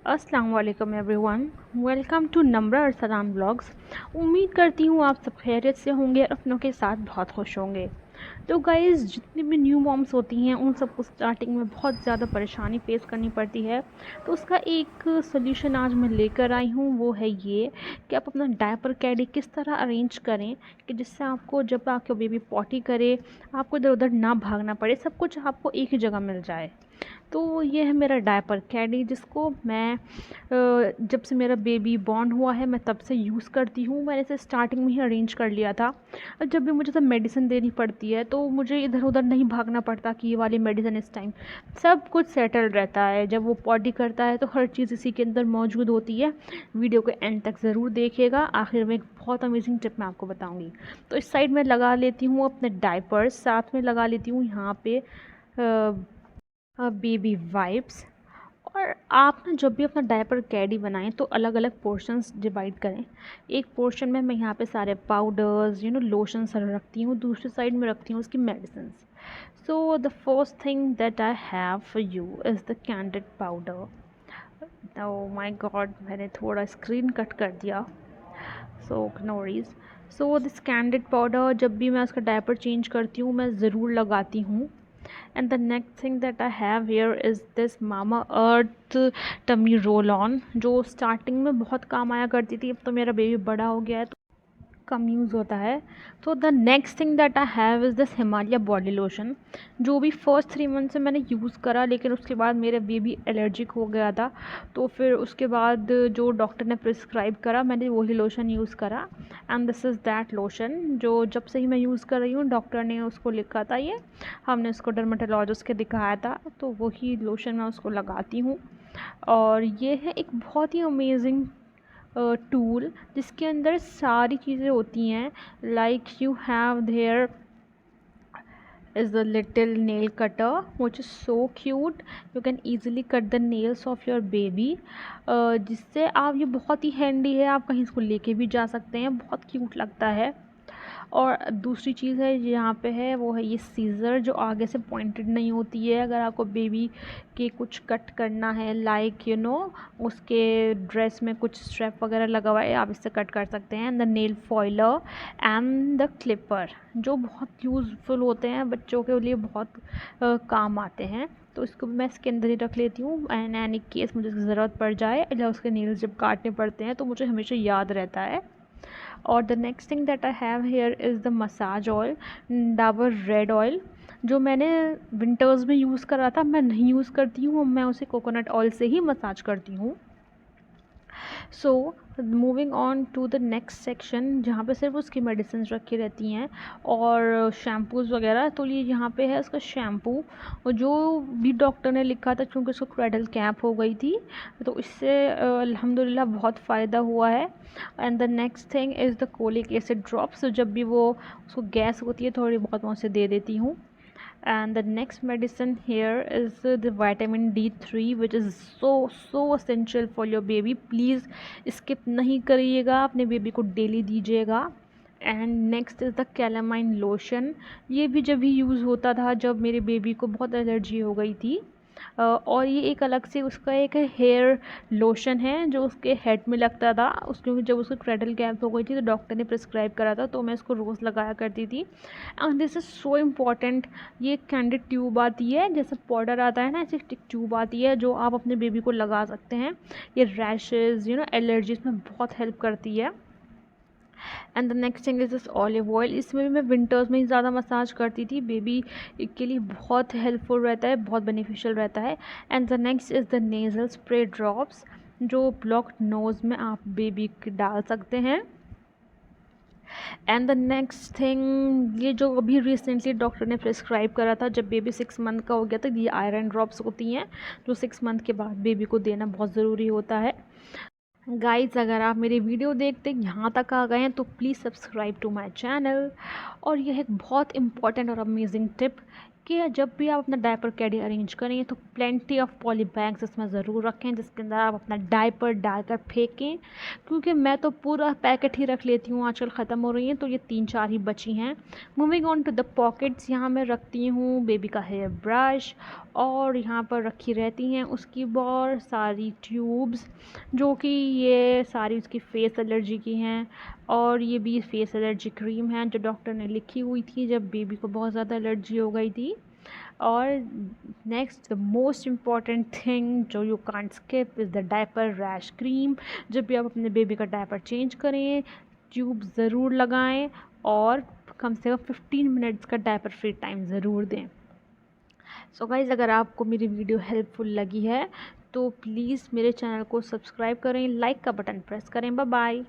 अस्सलाम वालेकुम everyone. Welcome to Namra Arsalan blogs. उम्मीद करती हूँ आप सब खैरियत से होंगे और अपनों के साथ बहुत खुश होंगे। तो गाइज़, जितनी भी न्यू मॉम्स होती हैं उन सबको स्टार्टिंग में बहुत ज़्यादा परेशानी फेस करनी पड़ती है। तो उसका एक सोल्यूशन आज मैं लेकर आई हूँ, वो है ये कि आप अपना डायपर कैडी किस तरह अरेंज करें कि जिससे आपको जब आपके बेबी पॉटी करे आपको इधर उधर ना भागना पड़े, सब कुछ आपको एक ही जगह मिल जाए। तो ये है मेरा डायपर कैडी, जिसको मैं जब से मेरा बेबी बॉर्न हुआ है मैं तब से यूज़ करती हूँ। मैंने इसे स्टार्टिंग में ही अरेंज कर लिया था। और जब भी मुझे सब मेडिसिन देनी पड़ती है तो मुझे इधर उधर नहीं भागना पड़ता कि ये वाली मेडिसिन इस टाइम, सब कुछ सेटल रहता है। जब वो पॉटी करता है तो हर चीज़ इसी के अंदर मौजूद होती है। वीडियो को एंड तक ज़रूर देखिएगा, आखिर में एक बहुत अमेजिंग टिप मैं आपको बताऊँगी। तो इस साइड में लगा लेती हूँ अपने डायपर्स, साथ में लगा लेती हूँ यहाँ पे बेबी वाइप्स। और आप ना जब भी अपना डायपर कैडी बनाएं तो अलग अलग पोर्शंस डिवाइड करें। एक पोर्शन में मैं यहाँ पे सारे पाउडर्स लोशंस रखती हूँ, दूसरी साइड में रखती हूँ उसकी medicine. So the first thing that I have for you is the candid powder. Oh my god, मैंने थोड़ा स्क्रीन कट कर दिया, so no worries. So this candid powder जब भी मैं उसका डायपर चेंज करती हूँ मैं ज़रूर लगाती हूँ। And the next thing that I have here is this Mama Earth Tummy Roll On, जो स्टार्टिंग में बहुत काम आया करती थी। अब तो मेरा बेबी बड़ा हो गया है तो कम यूज़ होता है। तो the next thing that I have is this Himalaya body lotion, जो भी फर्स्ट 3 मंथ से मैंने यूज़ करा, लेकिन उसके बाद मेरे बेबी एलर्जिक हो गया था। तो फिर उसके बाद जो डॉक्टर ने प्रिस्क्राइब करा मैंने वही लोशन यूज़ करा। And this is that lotion जो जब से ही मैं यूज़ कर रही हूँ, डॉक्टर ने उसको लिखा था, ये हमने उसको डर्मेटोलॉजिस्ट के दिखाया था, तो वही लोशन मैं उसको लगाती हूँ। और ये है एक बहुत ही अमेजिंग टूल जिसके अंदर सारी चीज़ें होती हैं। Like you have their is the little nail cutter which is so cute. You can easily cut the nails of your baby, जिससे आप, ये बहुत ही हैंडी है, आप कहीं इसको लेके भी जा सकते हैं, बहुत क्यूट लगता है। और दूसरी चीज़ है यहाँ पे है, वो है ये सीज़र जो आगे से पॉइंटेड नहीं होती है। अगर आपको बेबी के कुछ कट करना है, लाइक उसके ड्रेस में कुछ स्ट्रैप वगैरह लगा हुआ है, आप इससे कट कर सकते हैं। The nail filer and the clipper, जो बहुत यूज़फुल होते हैं, बच्चों के लिए बहुत काम आते हैं। तो इसको मैं इसके अंदर ही रख लेती हूँ, एंड एनी केस मुझे ज़रूरत पड़ जाए या उसके नेल्स जब काटने पड़ते हैं तो मुझे हमेशा याद रहता है। और the next thing that I have here is the massage oil, Dabur red oil, जो मैंने विंटर्स में यूज़ करा था, मैं नहीं यूज़ करती हूँ, मैं उसे कोकोनट ऑयल से ही मसाज करती हूँ। So moving on to the next section, जहाँ पे सिर्फ उसकी मेडिसिन रखी रहती हैं और शैम्पूज़ वगैरह। तो ये यहाँ पे है उसका शैम्पू, जो भी डॉक्टर ने लिखा था, क्योंकि उसको क्रेडल कैप हो गई थी, तो इससे अल्हम्दुलिल्लाह बहुत फ़ायदा हुआ है। And the next thing is the colic acid drops, जब भी वो उसको गैस होती है थोड़ी बहुत मैं उसे दे देती हूँ। And the next medicine here is the vitamin D3, which is so essential for your baby. Please skip नहीं करिएगा, अपने बेबी को डेली दीजिएगा। And next is the calamine lotion, ये भी जब भी यूज़ होता था जब मेरे बेबी को बहुत एलर्जी हो गई थी। और ये एक अलग से उसका एक हेयर लोशन है जो उसके हेड में लगता था, क्योंकि जब उसको क्रेडल कैप हो गई थी तो डॉक्टर ने प्रिस्क्राइब करा था, तो मैं इसको रोज़ लगाया करती थी। And this is so important, ये कैंडिड ट्यूब आती है, जैसे पाउडर आता है ना, ऐसे एक ट्यूब आती है जो आप अपने बेबी को लगा सकते हैं। ये रैशेज़ एलर्जीज में बहुत हेल्प करती है। And the next thing is this olive oil, इसमें भी मैं विंटर्स में ही ज़्यादा मसाज करती थी, बेबी के लिए बहुत हेल्पफुल रहता है, बहुत बेनिफिशियल रहता है। And the next is the nasal spray drops, जो ब्लॉक्ड नोज़ में आप बेबी डाल सकते हैं। एंड द नेक्स्ट थिंग, ये जो अभी रिसेंटली डॉक्टर ने प्रिस्क्राइब करा था जब बेबी 6 मंथ का हो गया था, ये आयरन ड्रॉप्स होती हैं जो 6 मंथ के बाद बेबी को देना बहुत ज़रूरी होता है। गाइज़, अगर आप मेरी वीडियो देखते यहाँ तक आ गए हैं तो please subscribe to my channel. और यह एक बहुत इम्पॉर्टेंट और अमेजिंग टिप, कि जब भी आप अपना डायपर कैडी अरेंज करें तो प्लेंटी ऑफ पॉली बैग्स इसमें ज़रूर रखें, जिसके अंदर आप अपना डायपर डालकर फेंकें, क्योंकि मैं तो पूरा पैकेट ही रख लेती हूँ, आजकल ख़त्म हो रही हैं, तो ये 3-4 ही बची हैं। Moving on to the pockets, यहाँ मैं रखती हूँ बेबी का हेयर ब्रश, और यहाँ पर रखी रहती हैं उसकी बहुत सारी ट्यूब्स, जो कि ये सारी उसकी फ़ेस एलर्जी की हैं, और ये भी फेस एलर्जी क्रीम है जो डॉक्टर ने लिखी हुई थी जब बेबी को बहुत ज़्यादा एलर्जी हो गई थी। और next the most important thing जो you can't skip is the diaper rash cream. जब भी आप अपने बेबी का डायपर चेंज करें, ट्यूब ज़रूर लगाएं और कम से कम 15 मिनट्स का डायपर फ्री टाइम ज़रूर दें। सो गाइज़, अगर आपको मेरी वीडियो हेल्पफुल लगी है तो प्लीज़ मेरे चैनल को सब्सक्राइब करें, लाइक का बटन प्रेस करें। Bye bye.